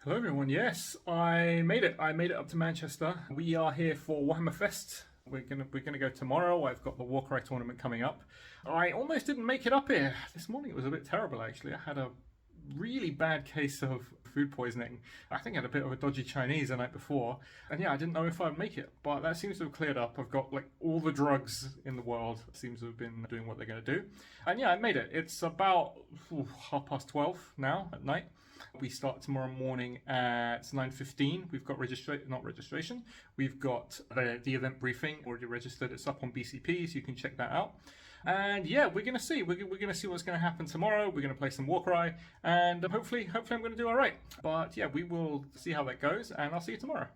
Hello everyone, yes, I made it. I made it up to Manchester. We are here for Warhammer Fest. We're gonna go tomorrow. I've got the Warcry tournament coming up. I almost didn't make it up here. This morning it was a bit terrible actually. I had a really bad case of food poisoning. I think I had a bit of a dodgy Chinese the night before. And yeah, I didn't know if I'd make it, but that seems to have cleared up. I've got like all the drugs in the world. Seems to have been doing what they're gonna do. And yeah, I made it. It's about 12:30 now at night. We start tomorrow morning at 9:15. We've got registration. We've got the event briefing already registered. It's up on BCP, so you can check that out. And yeah, we're gonna see. We're gonna see what's gonna happen tomorrow. We're gonna play some Warcry, and hopefully I'm gonna do all right. But yeah, we will see how that goes, and I'll see you tomorrow.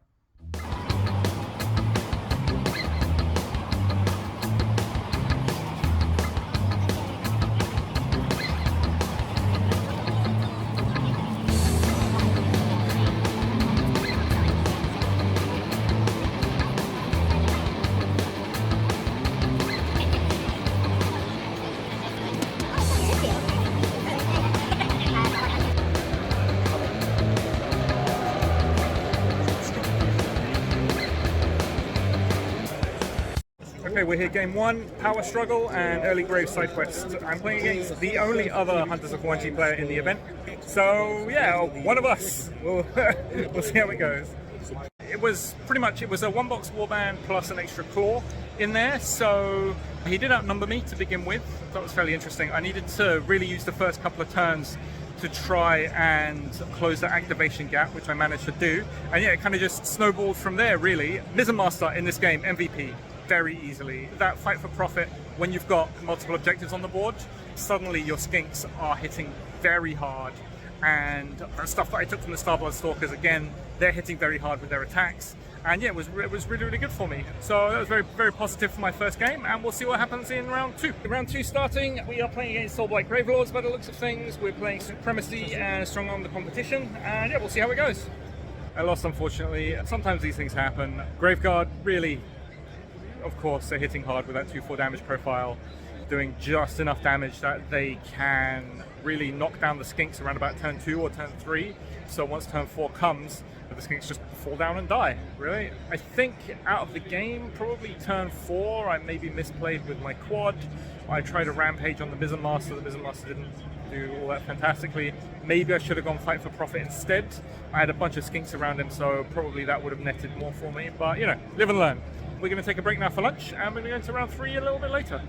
Okay, we're here game one, Power Struggle and Early Grave Side Quest. I'm playing against the only other Hunters of Kwanji player in the event. So yeah, one of us. We'll see how it goes. It was a one box warband plus an extra claw in there, so he did outnumber me to begin with. That was fairly interesting. I needed to really use the first couple of turns to try and close the activation gap, which I managed to do. And yeah, it kind of just snowballed from there, really. Mizzen Master in this game, MVP. Very easily. That fight for profit, when you've got multiple objectives on the board, suddenly your skinks are hitting very hard. And the stuff that I took from the Starblood Stalkers, again, they're hitting very hard with their attacks. And yeah, it was really, really good for me. So that was very, very positive for my first game, and we'll see what happens in round two. Round two starting, we are playing against Soulblight Gravelords by the looks of things. We're playing Supremacy and Strong Arm the competition, and yeah, we'll see how it goes. I lost, unfortunately. Sometimes these things happen. Graveguard, really, of course, they're hitting hard with that 2/4 damage profile, doing just enough damage that they can really knock down the skinks around about turn 2 or turn 3. So once turn 4 comes, the skinks just fall down and die, really. I think out of the game, probably turn 4, I maybe misplayed with my quad. I tried a rampage on the Mizzen Master. The Mizzen Master didn't do all that fantastically. Maybe I should have gone fight for profit instead. I had a bunch of skinks around him, so probably that would have netted more for me. But, you know, live and learn. We're going to take a break now for lunch, and we're going to go into round 3 a little bit later.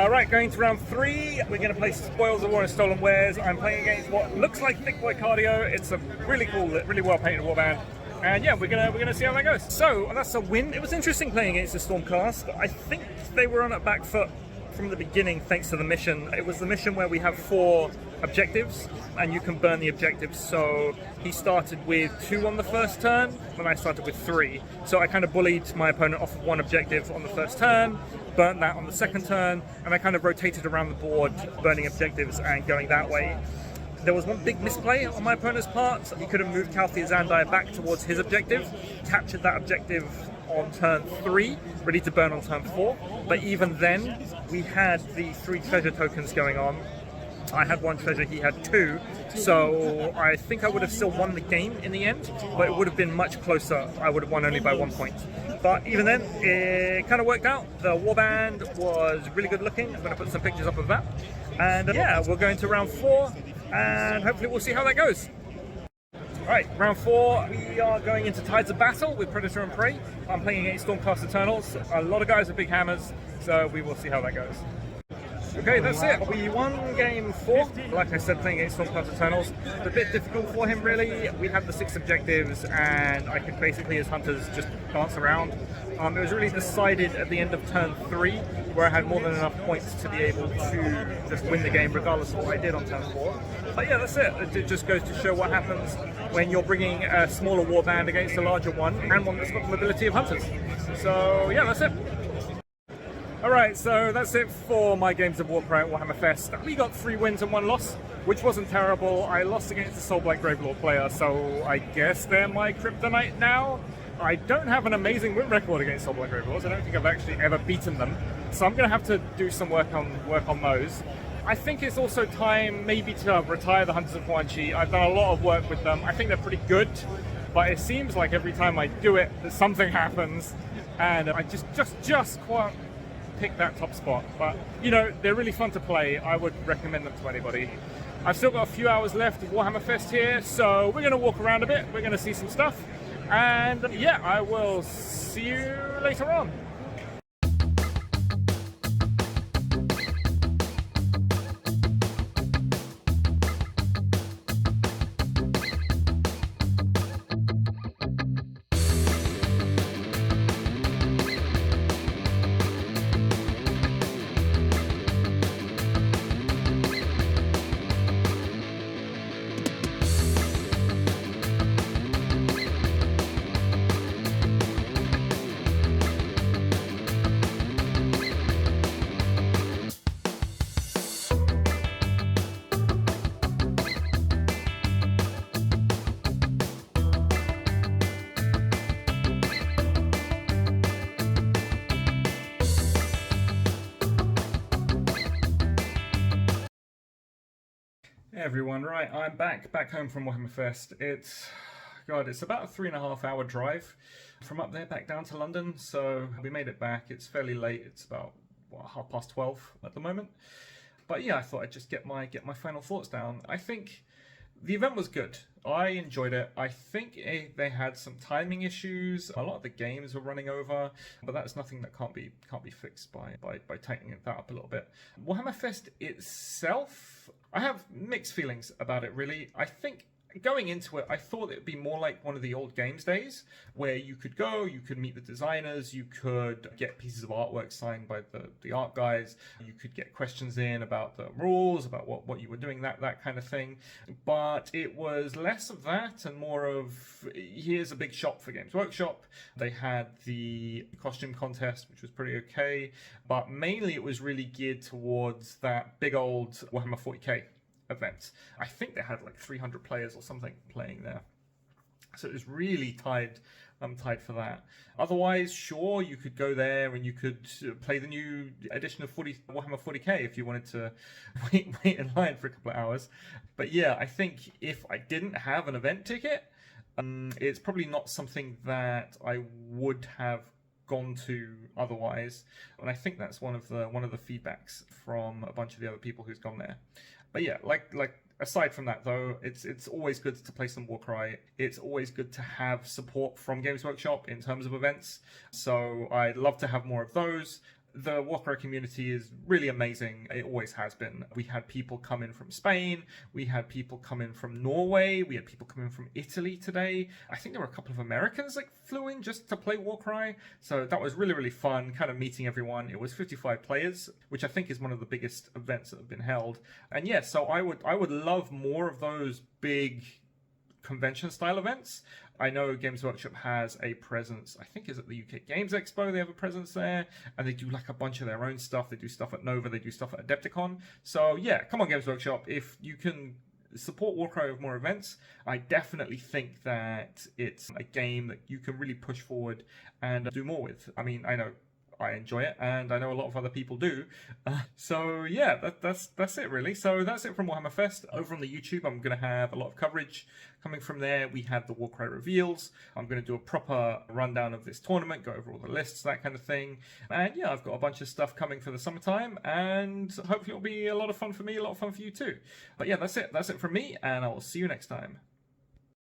Right, going to round 3, we're going to play Spoils of War and Stolen Wares. I'm playing against what looks like Thick Boy Cardio. It's a really cool, really well painted warband. And yeah, we're gonna see how that goes. So that's a win. It was interesting playing against the Stormcast. I think they were on a back foot from the beginning thanks to the mission. It was the mission where we have 4 objectives and you can burn the objectives. So he started with 2 on the first turn when I started with 3. So I kind of bullied my opponent off of 1 objective on the first turn, burnt that on the second turn, and I kind of rotated around the board burning objectives and going that way. There was one big misplay on my opponent's part. He could have moved Kalthi Zandai back towards his objective, captured that objective on turn 3, ready to burn on turn 4. But even then, we had the 3 treasure tokens going on. I had 1 treasure, he had 2. So I think I would have still won the game in the end, but it would have been much closer. I would have won only by 1 point. But even then, it kind of worked out. The warband was really good looking. I'm going to put some pictures up of that. And yeah, we're going to round 4, and hopefully we'll see how that goes. Alright, round 4, we are going into Tides of Battle with Predator and Prey. I'm playing against Stormcast Eternals. A lot of guys with big hammers, so we will see how that goes. Okay, that's it. We won game 4. Like I said, playing against Stormcast Eternals. It's a bit difficult for him, really. We had the 6 objectives, and I could basically, as hunters, just dance around. It was really decided at the end of turn 3, where I had more than enough points to be able to just win the game, regardless of what I did on turn 4. But yeah, that's it. It just goes to show what happens when you're bringing a smaller warband against a larger one, and one that's got the mobility of hunters. So yeah, that's it. Alright, so that's it for my games of Warcry at Warhammer Fest. We got 3 wins and 1 loss, which wasn't terrible. I lost against a Soulblight Gravelord player, so I guess they're my kryptonite now. I don't have an amazing win record against Soulblight Gravelords. I don't think I've actually ever beaten them, so I'm going to have to do some work on those. I think it's also time maybe to retire the Hunters of Huanchi. I've done a lot of work with them. I think they're pretty good, but it seems like every time I do it, something happens, and I just can't pick that top spot. But you know, they're really fun to play. I would recommend them to anybody. I've still got a few hours left of Warhammer Fest here, so we're going to walk around a bit. We're going to see some stuff, and yeah, I will see you later on. Hey everyone, right, I'm back home from Warhammer Fest. It's about a 3.5 hour drive from up there back down to London, so we made it back. It's fairly late, it's about 12:30 at the moment. But yeah, I thought I'd just get my final thoughts down. I think the event was good. I enjoyed it. I think they had some timing issues. A lot of the games were running over, but that's nothing that can't be fixed by tightening that up a little bit. Warhammer Fest itself, I have mixed feelings about it, really. I think going into it, I thought it would be more like one of the old games days, where you could go, you could meet the designers, you could get pieces of artwork signed by the art guys, you could get questions in about the rules, about what you were doing, that kind of thing. But it was less of that and more of, here's a big shop for Games Workshop. They had the costume contest, which was pretty okay, but mainly it was really geared towards that big old Warhammer 40k event. I think they had like 300 players or something playing there, so it was really tied for that. Otherwise, sure, you could go there and you could play the new edition of Warhammer 40k if you wanted to wait in line for a couple of hours. But yeah, I think if I didn't have an event ticket, it's probably not something that I would have gone to otherwise, and I think that's one of the feedbacks from a bunch of the other people who's gone there. But yeah, like aside from that though, it's always good to play some Warcry. It's always good to have support from Games Workshop in terms of events. So I'd love to have more of those. The Warcry community is really amazing. It always has been. We had people come in from Spain. We had people come in from Norway. We had people come in from Italy today. I think there were a couple of Americans that flew in just to play Warcry. So that was really, really fun, kind of meeting everyone. It was 55 players, which I think is one of the biggest events that have been held. And yeah, so I would love more of those big convention style events. I know Games Workshop has a presence, I think is at the UK Games Expo, they have a presence there, and they do like a bunch of their own stuff. They do stuff at Nova, they do stuff at Adepticon. So yeah, come on Games Workshop, if you can support Warcry with more events, I definitely think that it's a game that you can really push forward and do more with. I mean, I know I enjoy it, and I know a lot of other people do. So yeah, that's it really. So that's it from Warhammer Fest. Over on the YouTube, I'm going to have a lot of coverage coming from there. We had the Warcry reveals. I'm going to do a proper rundown of this tournament, go over all the lists, that kind of thing. And yeah, I've got a bunch of stuff coming for the summertime, and hopefully it'll be a lot of fun for me, a lot of fun for you too. But yeah, that's it. That's it from me, and I will see you next time.